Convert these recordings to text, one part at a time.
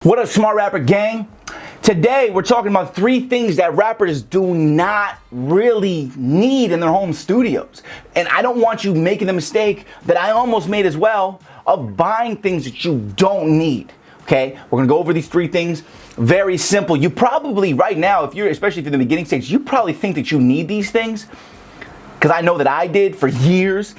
What up, Smart Rapper gang? Today we're talking about 3 things that rappers do not really need in their home studios. And I don't want you making the mistake that I almost made as well of buying things that you don't need. Okay, we're gonna go over these 3 things. Very simple. You probably right now, especially if you're in the beginning stage, you probably think that you need these things, because I know that I did for years.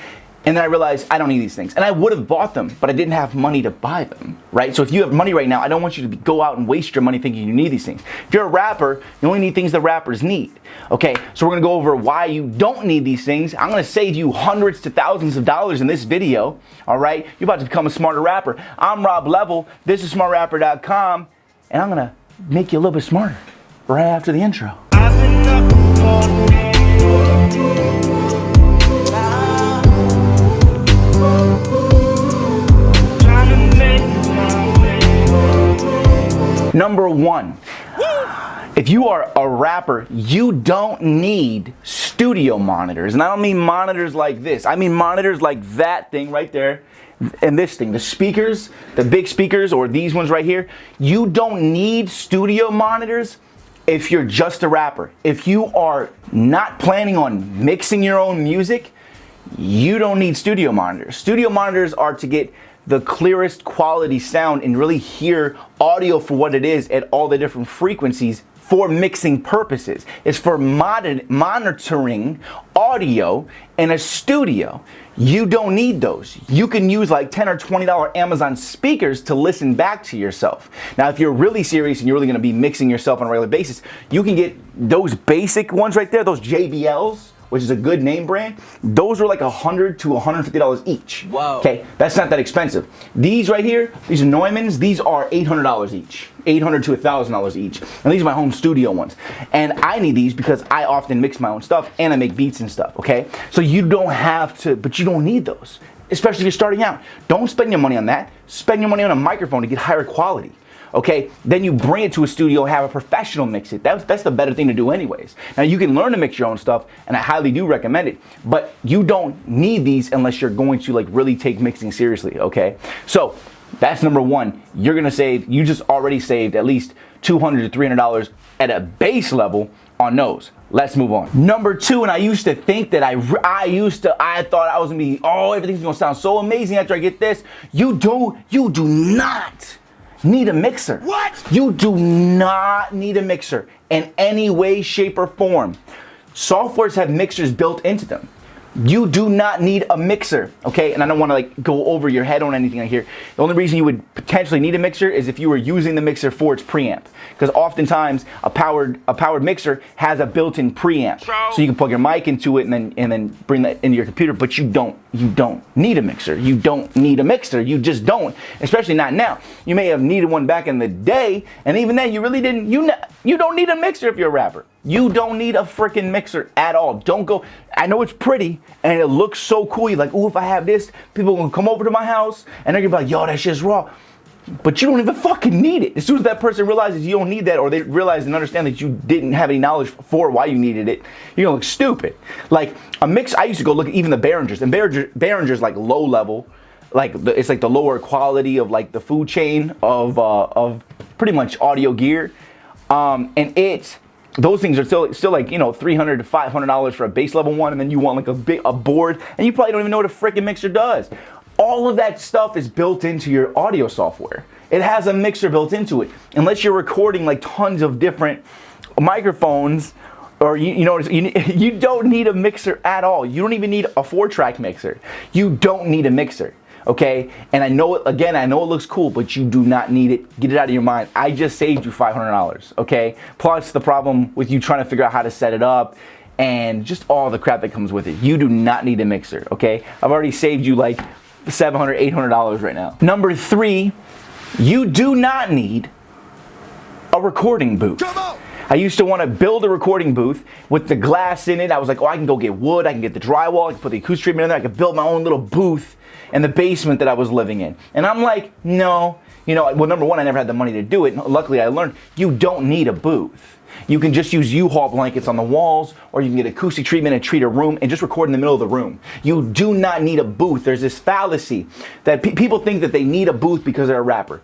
And then I realized I don't need these things. And I would have bought them, but I didn't have money to buy them, right? So if you have money right now, I don't want you to go out and waste your money thinking you need these things. If you're a rapper, you only need things that rappers need, okay? So we're gonna go over why you don't need these things. I'm gonna save you hundreds to thousands of dollars in this video, all right? You're about to become a smarter rapper. I'm Rob Level, this is smartrapper.com, and I'm gonna make you a little bit smarter right after the intro. Number 1, if you are a rapper, you don't need studio monitors. And I don't mean monitors like this. I mean monitors like that thing right there and this thing. The speakers, the big speakers, or these ones right here. You don't need studio monitors if you're just a rapper. If you are not planning on mixing your own music, you don't need studio monitors. Studio monitors are to get the clearest quality sound and really hear audio for what it is at all the different frequencies for mixing purposes. It's for monitoring audio in a studio. You don't need those. You can use like $10 or $20 Amazon speakers to listen back to yourself. Now, if you're really serious and you're really gonna be mixing yourself on a regular basis, you can get those basic ones right there, those JBLs, which is a good name brand. Those are like $100 to $150 each. Whoa. Okay, that's not that expensive. These right here, these Neumanns, these are $800 each. $800 to $1,000 each. And these are my home studio ones. And I need these because I often mix my own stuff and I make beats and stuff, okay? So you don't have to, but you don't need those, especially if you're starting out. Don't spend your money on that. Spend your money on a microphone to get higher quality. Okay, then you bring it to a studio and have a professional mix it. That's the better thing to do anyways. Now you can learn to mix your own stuff, and I highly do recommend it, but you don't need these unless you're going to like really take mixing seriously, okay? So that's number 1. You're gonna save, you just already saved at least $200 to $300 at a base level on those. Let's move on. Number 2, and I used to think that I thought I was gonna be, oh, everything's gonna sound so amazing after I get this. You do not need a mixer. What? You do not need a mixer in any way, shape, or form. Softwares have mixers built into them. You do not need a mixer, okay? And I don't want to like go over your head on anything here. The only reason you would potentially need a mixer is if you were using the mixer for its preamp, because oftentimes a powered mixer has a built-in preamp, so you can plug your mic into it and then bring that into your computer. But you don't need a mixer. You don't need a mixer. You just don't, especially not now. You may have needed one back in the day, and even then you really didn't. You don't need a mixer if you're a rapper. You don't need a freaking mixer at all. Don't go. I know it's pretty and it looks so cool. You're like, ooh, if I have this, people are gonna come over to my house and they're gonna be like, yo, that shit's raw. But you don't even fucking need it. As soon as that person realizes you don't need that, or they realize and understand that you didn't have any knowledge for why you needed it, you're gonna look stupid. Like a mix, I used to go look at even the Behringers, and Behringer's like low level, like it's like the lower quality of like the food chain of pretty much audio gear, and those things are still like, you know, $300 to $500 for a base level one, and then you want like a board, and you probably don't even know what a freaking mixer does. All of that stuff is built into your audio software. It has a mixer built into it. Unless you're recording like tons of different microphones, or you don't need a mixer at all. You don't even need a 4-track mixer. You don't need a mixer. Okay, and I know it looks cool, but you do not need it. Get it out of your mind. I just saved you $500, okay? Plus the problem with you trying to figure out how to set it up and just all the crap that comes with it. You do not need a mixer, okay? I've already saved you like $700, $800 right now. Number 3, you do not need a recording booth. Come on. I used to want to build a recording booth with the glass in it. I was like, oh, I can go get wood, I can get the drywall, I can put the acoustic treatment in there, I can build my own little booth in the basement that I was living in. And I'm like, no, well, number 1, I never had the money to do it. Luckily, I learned you don't need a booth. You can just use U-Haul blankets on the walls, or you can get acoustic treatment and treat a room and just record in the middle of the room. You do not need a booth. There's this fallacy that people think that they need a booth because they're a rapper.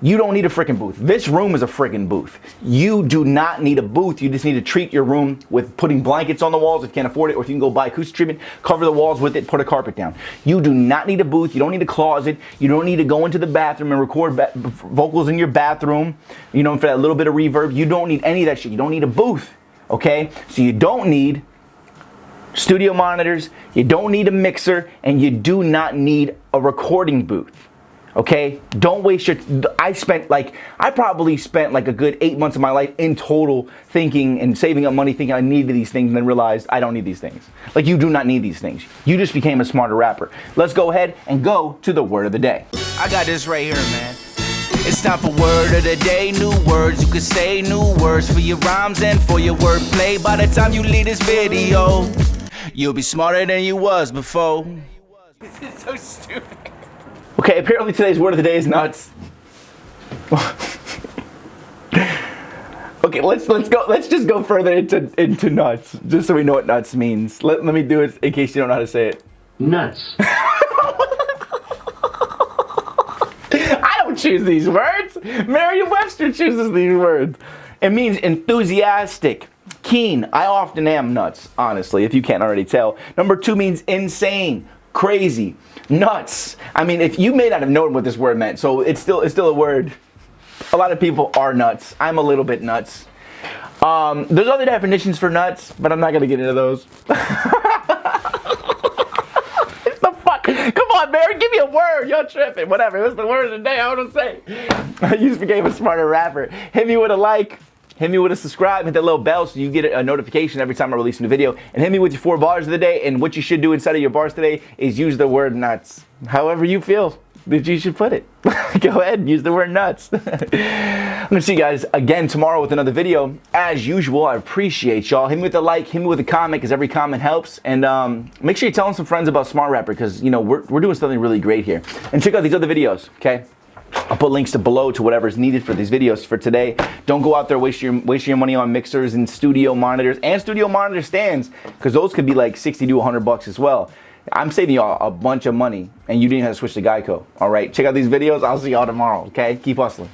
You don't need a freaking booth. This room is a freaking booth. You do not need a booth. You just need to treat your room with putting blankets on the walls if you can't afford it, or if you can go buy acoustic treatment, cover the walls with it, put a carpet down. You do not need a booth. You don't need a closet. You don't need to go into the bathroom and record vocals in your bathroom, you know, for that little bit of reverb. You don't need any of that shit. You don't need a booth, okay? So you don't need studio monitors, you don't need a mixer, and you do not need a recording booth. Okay, don't waste your, I probably spent like a good 8 months of my life in total thinking and saving up money thinking I needed these things, and then realized I don't need these things. Like, you do not need these things. You just became a smarter rapper. Let's go ahead and go to the word of the day. I got this right here, man. It's time for word of the day. New words you can say, new words for your rhymes and for your wordplay. By the time you leave this video, you'll be smarter than you was before. This is so stupid. Okay, apparently today's word of the day is nuts. Okay, let's go. Let's just go further into nuts, just so we know what nuts means. Let me do it in case you don't know how to say it. Nuts. I don't choose these words. Merriam-Webster chooses these words. It means enthusiastic, keen. I often am nuts, honestly, if you can't already tell. Number 2 means insane, crazy, nuts. I mean, if you may not have known what this word meant, so it's still a word. A lot of people are nuts. I'm a little bit nuts. There's other definitions for nuts, but I'm not gonna get into those. What the fuck? Come on, Barry, give me a word. You're tripping. Whatever. It was the word of the day. I want to say. You just became a smarter rapper. Hit me with a like. Hit me with a subscribe, hit that little bell so you get a notification every time I release a new video. And hit me with your 4 bars of the day. And what you should do inside of your bars today is use the word nuts. However you feel that you should put it. Go ahead and use the word nuts. I'm going to see you guys again tomorrow with another video. As usual, I appreciate y'all. Hit me with a like, hit me with a comment, because every comment helps. And make sure you're telling some friends about Smart Rapper, because, you know, we're doing something really great here. And check out these other videos, okay? I'll put links below to whatever is needed for these videos for today. Don't go out there wasting your money on mixers and studio monitors and studio monitor stands, because those could be like 60 to 100 bucks as well. I'm saving y'all a bunch of money, and you didn't have to switch to Geico. All right, check out these videos. I'll see y'all tomorrow. Okay, keep hustling.